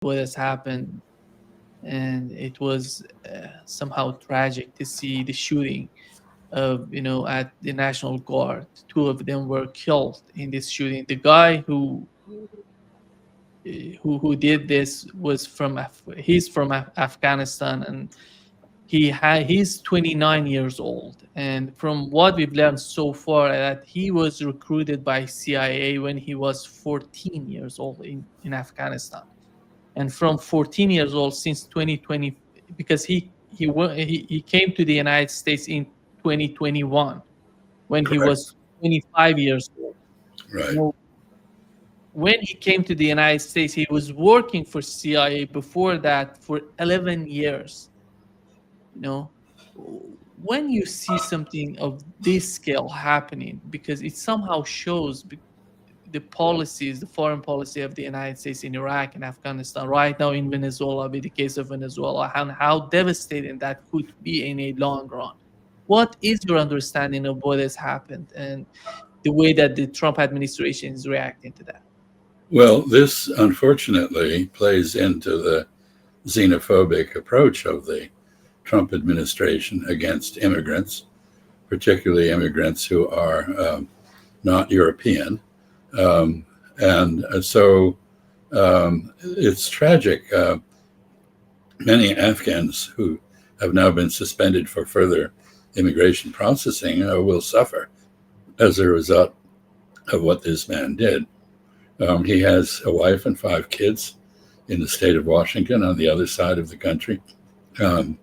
what has happened, and it was somehow tragic to see the shooting of, at the National Guard. Two of them were killed in this shooting. The guy who did this was he's from Afghanistan, and he's 29 years old. And from what we've learned so far, that he was recruited by CIA when he was 14 years old in Afghanistan. And from 14 years old since 2020, because he came to the United States in 2021 when he Correct. was 25 years old. Right. Now, when he came to the United States, he was working for CIA before that for 11 years. You know, when you see something of this scale happening, because it somehow shows the policies, the foreign policy of the United States in Iraq and Afghanistan, right now in Venezuela, with the case of Venezuela, and how devastating that could be in a long run. What is your understanding of what has happened and the way that the Trump administration is reacting to that? Well, this unfortunately plays into the xenophobic approach of the Trump administration against immigrants, particularly immigrants who are not European. And so it's tragic. Many Afghans who have now been suspended for further immigration processing will suffer as a result of what this man did. He has a wife and 5 kids in the state of Washington on the other side of the country. Um,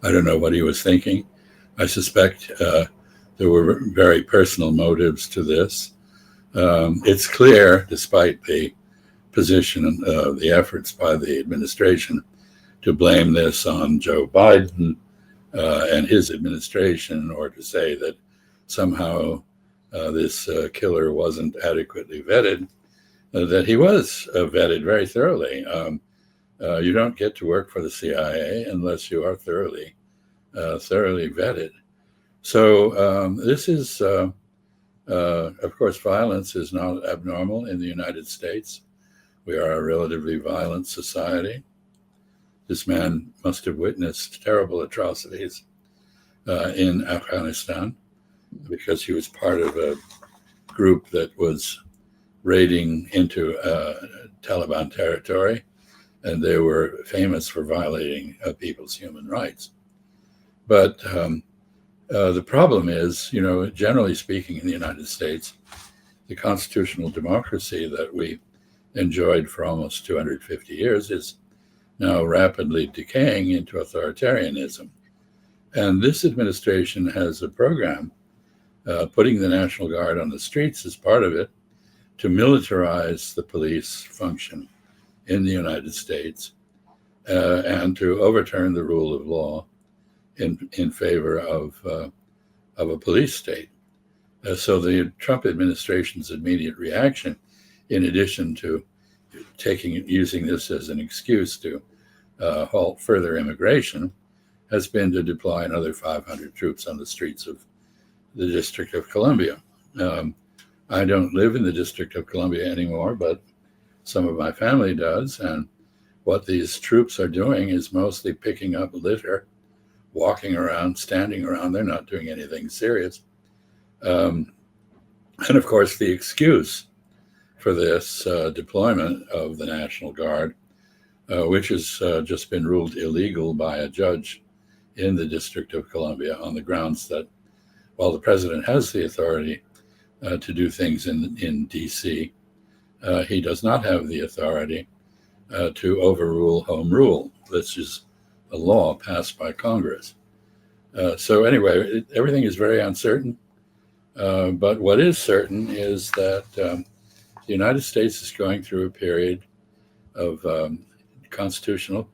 I don't know what he was thinking. I suspect there were very personal motives to this. It's clear, despite the position, the efforts by the administration to blame this on Joe Biden and his administration, or to say that somehow this killer wasn't adequately vetted, that he was vetted very thoroughly. You don't get to work for the CIA unless you are thoroughly vetted. So this is, of course, violence is not abnormal in the United States. We are a relatively violent society. This man must have witnessed terrible atrocities in Afghanistan because he was part of a group that was raiding into Taliban territory, and they were famous for violating people's human rights. But the problem is, generally speaking, in the United States, the constitutional democracy that we enjoyed for almost 250 years is now rapidly decaying into authoritarianism. And this administration has a program putting the National Guard on the streets as part of it to militarize the police function in the United States and to overturn the rule of law in favor of a police state. So the Trump administration's immediate reaction, in addition to using this as an excuse to halt further immigration, has been to deploy another 500 troops on the streets of the District of Columbia. I don't live in the District of Columbia anymore, but some of my family does. And what these troops are doing is mostly picking up litter, walking around, standing around. They're not doing anything serious. And of course, the excuse for this deployment of the National Guard, which has just been ruled illegal by a judge in the District of Columbia on the grounds that while the president has the authority to do things in D.C., he does not have the authority to overrule home rule. This is a law passed by Congress. So anyway, everything is very uncertain. But what is certain is that the United States is going through a period of constitutional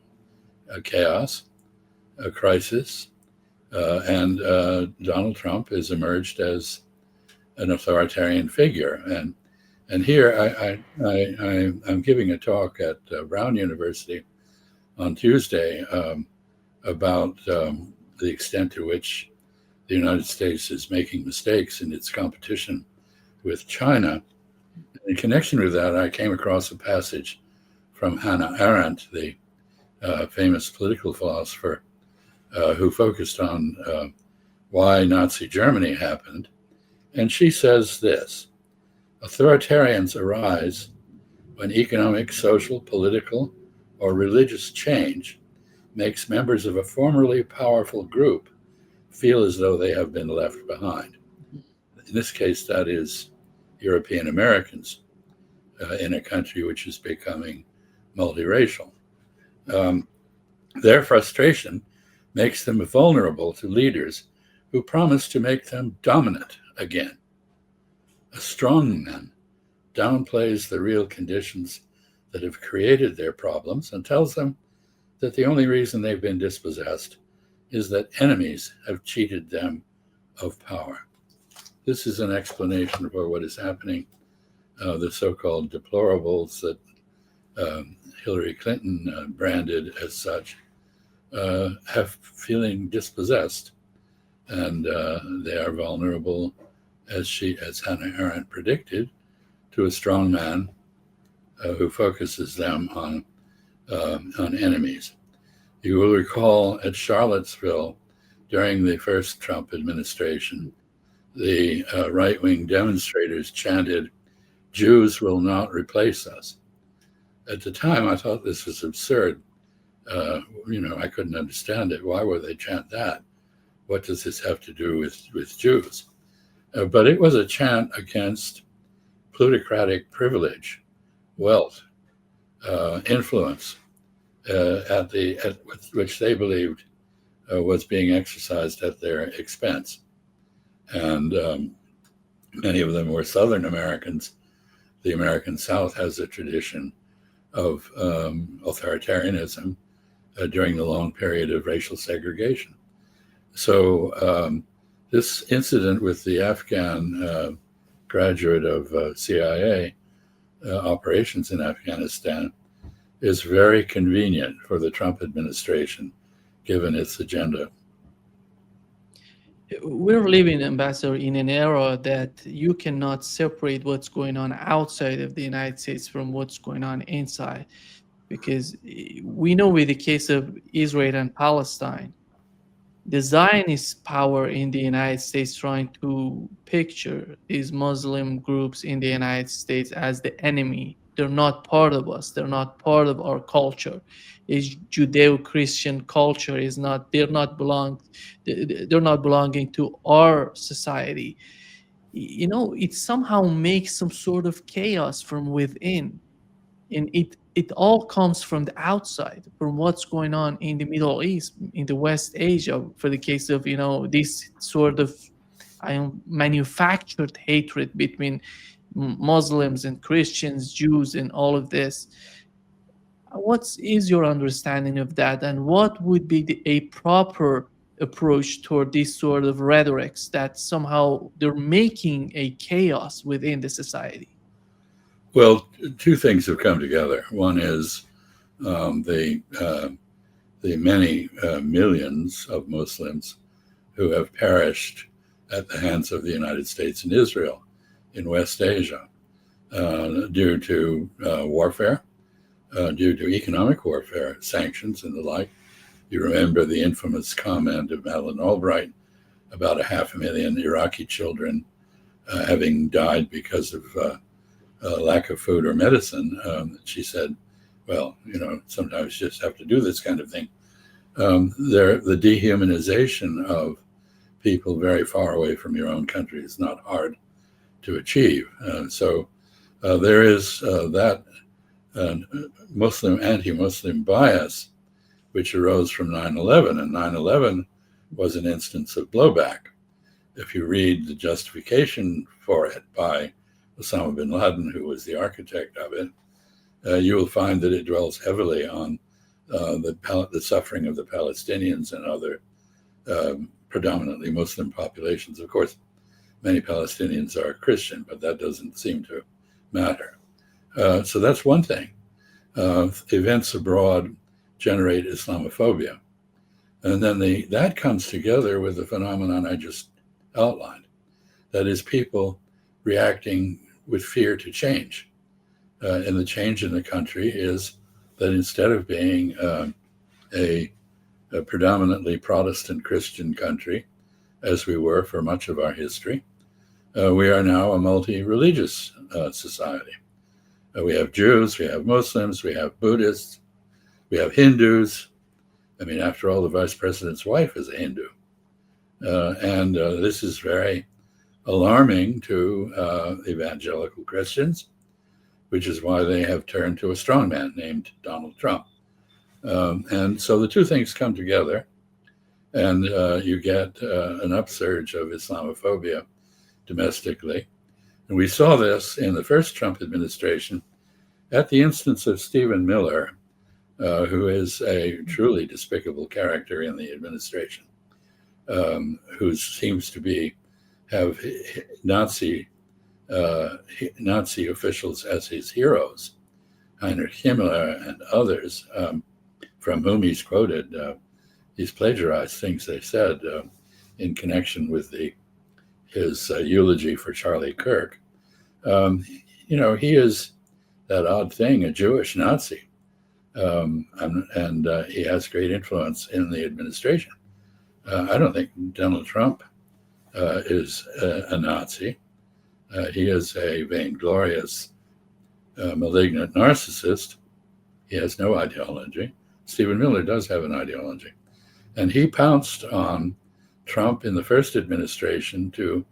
chaos, a crisis, and Donald Trump has emerged as an authoritarian figure. And here I'm giving a talk at Brown University on Tuesday about the extent to which the United States is making mistakes in its competition with China. In connection with that, I came across a passage from Hannah Arendt, the famous political philosopher who focused on why Nazi Germany happened. And she says this: authoritarians arise when economic, social, political, or religious change makes members of a formerly powerful group feel as though they have been left behind. In this case, that is European Americans in a country which is becoming multiracial. Their frustration makes them vulnerable to leaders who promise to make them dominant again. A strong man downplays the real conditions that have created their problems and tells them that the only reason they've been dispossessed is that enemies have cheated them of power. This is an explanation for what is happening. The so-called deplorables that Hillary Clinton branded as such have feeling dispossessed, and they are vulnerable, as Hannah Arendt predicted, to a strong man who focuses them on enemies. You will recall at Charlottesville during the first Trump administration, the right-wing demonstrators chanted, "Jews will not replace us." At the time, I thought this was absurd. I couldn't understand it. Why would they chant that? What does this have to do with Jews? But it was a chant against plutocratic privilege, wealth, influence, which they believed was being exercised at their expense. And many of them were Southern Americans. The American South has a tradition of authoritarianism during the long period of racial segregation. So this incident with the Afghan graduate of CIA operations in Afghanistan is very convenient for the Trump administration, given its agenda. We're living, Ambassador, in an era that you cannot separate what's going on outside of the United States from what's going on inside. Because we know with the case of Israel and Palestine, the Zionist power in the United States trying to picture these Muslim groups in the United States as the enemy. They're not part of us. They're not part of our culture. Is Judeo-Christian culture is not. They're not belonging to our society. It somehow makes some sort of chaos from within, and it all comes from the outside, from what's going on in the Middle East, in the West Asia, for the case of this sort of manufactured hatred between Muslims and Christians, Jews, and all of this. What is your understanding of that, and what would be a proper approach toward these sort of rhetorics that somehow they're making a chaos within the society? Well, two things have come together. One is the many millions of Muslims who have perished at the hands of the United States and Israel in West Asia due to warfare, due to economic warfare, sanctions, and the like. You remember the infamous comment of Madeleine Albright about 500,000 Iraqi children having died because of lack of food or medicine. She said, well, sometimes you just have to do this kind of thing. The dehumanization of people very far away from your own country is not hard to achieve. So there is that anti-Muslim bias, which arose from 9/11, and 9/11 was an instance of blowback. If you read the justification for it by Osama bin Laden, who was the architect of it, you will find that it dwells heavily on the suffering of the Palestinians and other predominantly Muslim populations. Of course, many Palestinians are Christian, but that doesn't seem to matter. So that's one thing. Events abroad generate Islamophobia. And then that comes together with the phenomenon I just outlined. That is, people reacting with fear to change. And the change in the country is that instead of being a predominantly Protestant Christian country, as we were for much of our history, we are now a multi-religious society. We have Jews, we have Muslims, we have Buddhists, we have Hindus. I mean, after all, the vice president's wife is a Hindu. And this is very alarming to evangelical Christians, which is why they have turned to a strongman named Donald Trump. And so the two things come together, and you get an upsurge of Islamophobia domestically. And we saw this in the first Trump administration at the instance of Stephen Miller, who is a truly despicable character in the administration, who seems to have Nazi officials as his heroes, Heinrich Himmler and others, from whom he's quoted. He's plagiarized things they said in connection with his eulogy for Charlie Kirk. He is that odd thing, a Jewish Nazi, and he has great influence in the administration. I don't think Donald Trump is a Nazi. He is a vainglorious, malignant narcissist. He has no ideology. Stephen Miller does have an ideology. And he pounced on Trump in the first administration to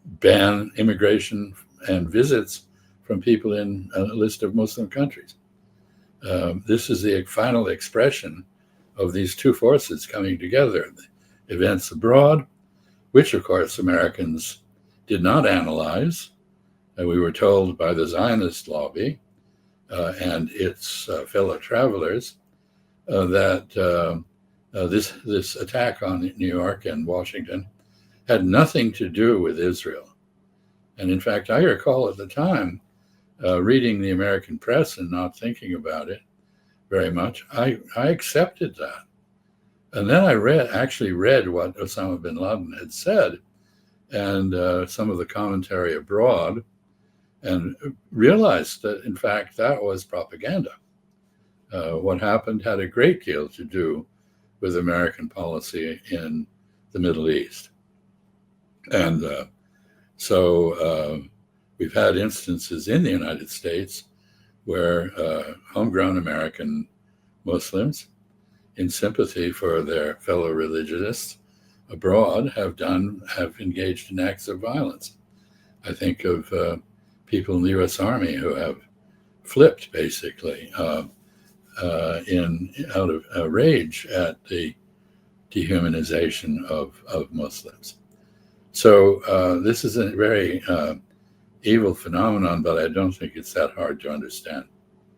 ban immigration and visits from people in a list of Muslim countries. This is the final expression of these two forces coming together. The events abroad, which of course Americans did not analyze. We were told by the Zionist lobby and its fellow travelers that this attack on New York and Washington had nothing to do with Israel. And in fact, I recall at the time reading the American press and not thinking about it very much. I accepted that. And then I actually read what Osama bin Laden had said and some of the commentary abroad, and realized that, in fact, that was propaganda. What happened had a great deal to do with American policy in the Middle East. And so we've had instances in the United States where homegrown American Muslims, in sympathy for their fellow religionists abroad, have engaged in acts of violence. I think of people in the U.S. Army who have flipped, basically, out of rage at the dehumanization of Muslims. So this is a very evil phenomenon, but I don't think it's that hard to understand.